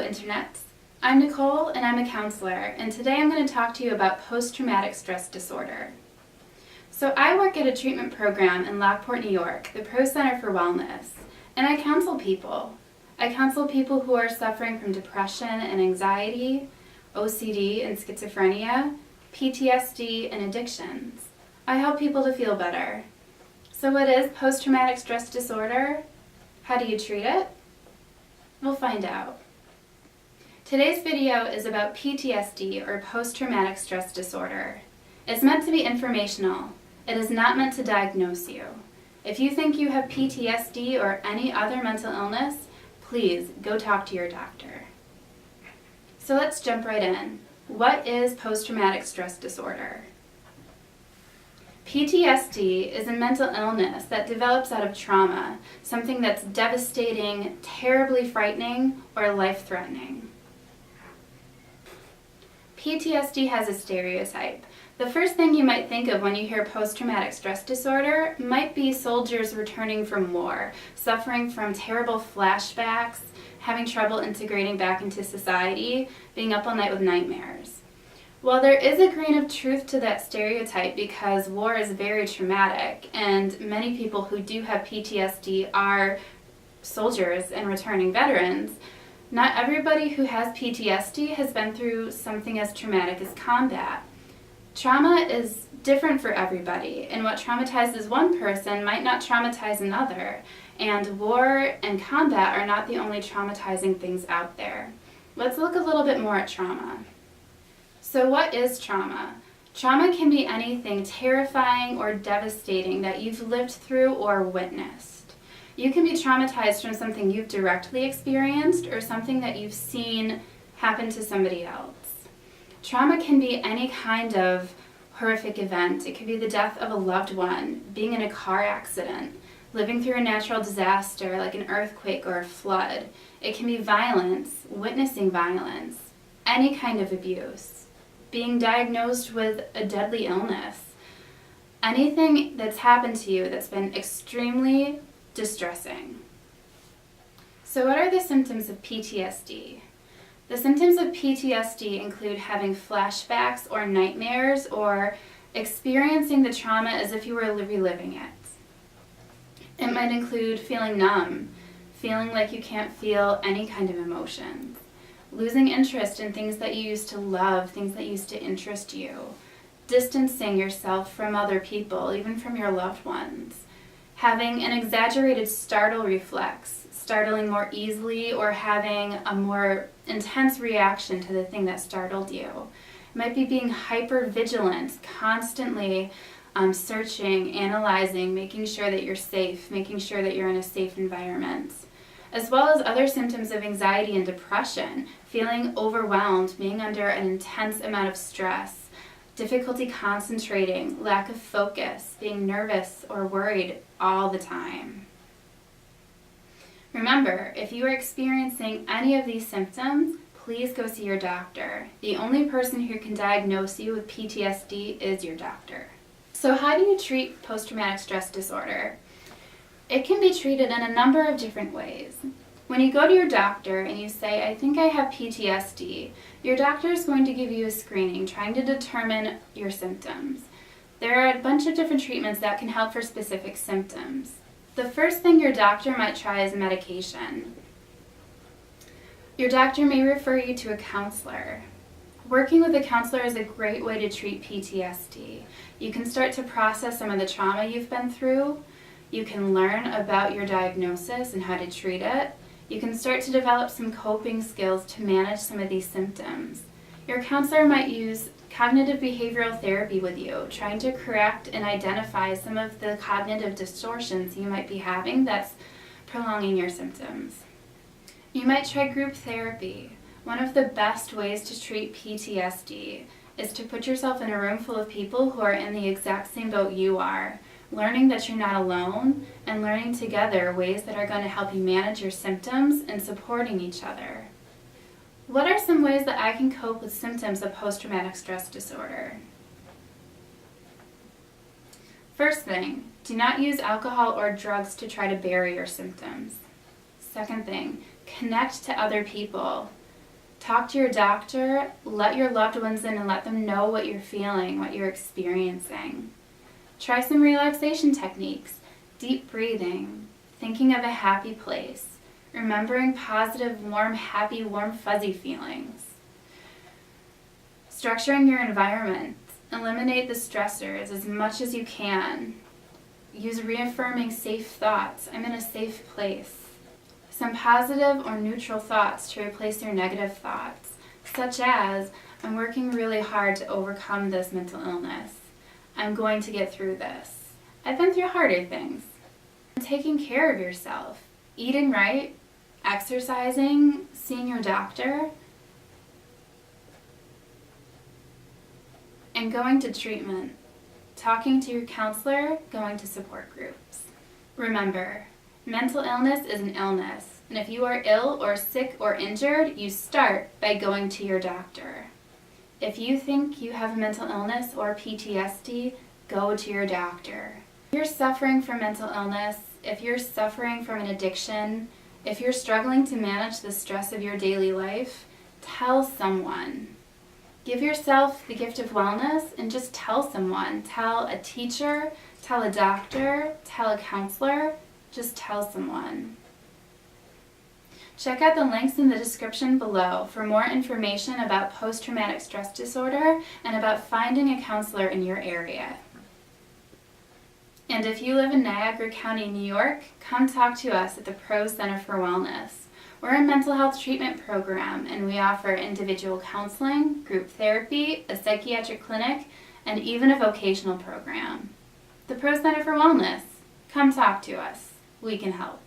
Internet. I'm Nicole and I'm a counselor, and today I'm going to talk to you about post-traumatic stress disorder. So I work at a treatment program in Lockport, New York, the Pro Center for Wellness, and I counsel people. I counsel people who are suffering from depression and anxiety, OCD and schizophrenia, PTSD and addictions. I help people to feel better. So what is post-traumatic stress disorder? How do you treat it? We'll find out. Today's video is about PTSD, or post-traumatic stress disorder. It's meant to be informational. It is not meant to diagnose you. If you think you have PTSD or any other mental illness, please go talk to your doctor. So let's jump right in. What is post-traumatic stress disorder? PTSD is a mental illness that develops out of trauma, something that's devastating, terribly frightening, or life-threatening. PTSD has a stereotype. The first thing you might think of when you hear post-traumatic stress disorder might be soldiers returning from war, suffering from terrible flashbacks, having trouble integrating back into society, being up all night with nightmares. Well, there is a grain of truth to that stereotype because war is very traumatic, and many people who do have PTSD are soldiers and returning veterans. Not everybody who has PTSD has been through something as traumatic as combat. Trauma is different for everybody, and what traumatizes one person might not traumatize another, and war and combat are not the only traumatizing things out there. Let's look a little bit more at trauma. So what is trauma? Trauma can be anything terrifying or devastating that you've lived through or witnessed. You can be traumatized from something you've directly experienced or something that you've seen happen to somebody else. Trauma can be any kind of horrific event. It could be the death of a loved one, being in a car accident, living through a natural disaster like an earthquake or a flood. It can be violence, witnessing violence, any kind of abuse, being diagnosed with a deadly illness, anything that's happened to you that's been extremely distressing. So what are the symptoms of PTSD? The symptoms of PTSD include having flashbacks or nightmares or experiencing the trauma as if you were reliving it. It might include feeling numb, feeling like you can't feel any kind of emotions, losing interest in things that you used to love, things that used to interest you, distancing yourself from other people, even from your loved ones, having an exaggerated startle reflex, startling more easily or having a more intense reaction to the thing that startled you. It might be being hyper vigilant, constantly searching, analyzing, making sure that you're safe, making sure that you're in a safe environment, as well as other symptoms of anxiety and depression, feeling overwhelmed, being under an intense amount of stress, difficulty concentrating, lack of focus, being nervous or worried all the time. Remember, if you are experiencing any of these symptoms, please go see your doctor. The only person who can diagnose you with PTSD is your doctor. So how do you treat post-traumatic stress disorder? It can be treated in a number of different ways. When you go to your doctor and you say, I think I have PTSD, your doctor is going to give you a screening trying to determine your symptoms. There are a bunch of different treatments that can help for specific symptoms. The first thing your doctor might try is medication. Your doctor may refer you to a counselor. Working with a counselor is a great way to treat PTSD. You can start to process some of the trauma you've been through. You can learn about your diagnosis and how to treat it. You can start to develop some coping skills to manage some of these symptoms. Your counselor might use cognitive behavioral therapy with you, trying to correct and identify some of the cognitive distortions you might be having that's prolonging your symptoms. You might try group therapy. One of the best ways to treat PTSD is to put yourself in a room full of people who are in the exact same boat you are, learning that you're not alone and learning together ways that are going to help you manage your symptoms and supporting each other. What are some ways that I can cope with symptoms of post-traumatic stress disorder? First thing, do not use alcohol or drugs to try to bury your symptoms. Second thing, connect to other people. Talk to your doctor, let your loved ones in and let them know what you're feeling, what you're experiencing. Try some relaxation techniques, deep breathing, thinking of a happy place, remembering positive, warm, happy, warm, fuzzy feelings. Structuring your environment. Eliminate the stressors as much as you can. Use reaffirming safe thoughts. I'm in a safe place. Some positive or neutral thoughts to replace your negative thoughts, such as, I'm working really hard to overcome this mental illness. I'm going to get through this. I've been through harder things. Taking care of yourself, eating right, exercising, seeing your doctor, and going to treatment, talking to your counselor, going to support groups. Remember, mental illness is an illness, and if you are ill or sick or injured, you start by going to your doctor. If you think you have mental illness or PTSD, go to your doctor. If you're suffering from mental illness, if you're suffering from an addiction, if you're struggling to manage the stress of your daily life, tell someone. Give yourself the gift of wellness and just tell someone. Tell a teacher, tell a doctor, tell a counselor, just tell someone. Check out the links in the description below for more information about post-traumatic stress disorder and about finding a counselor in your area. And if you live in Niagara County, New York, come talk to us at the Pro Center for Wellness. We're a mental health treatment program, and we offer individual counseling, group therapy, a psychiatric clinic, and even a vocational program. The Pro Center for Wellness. Come talk to us. We can help.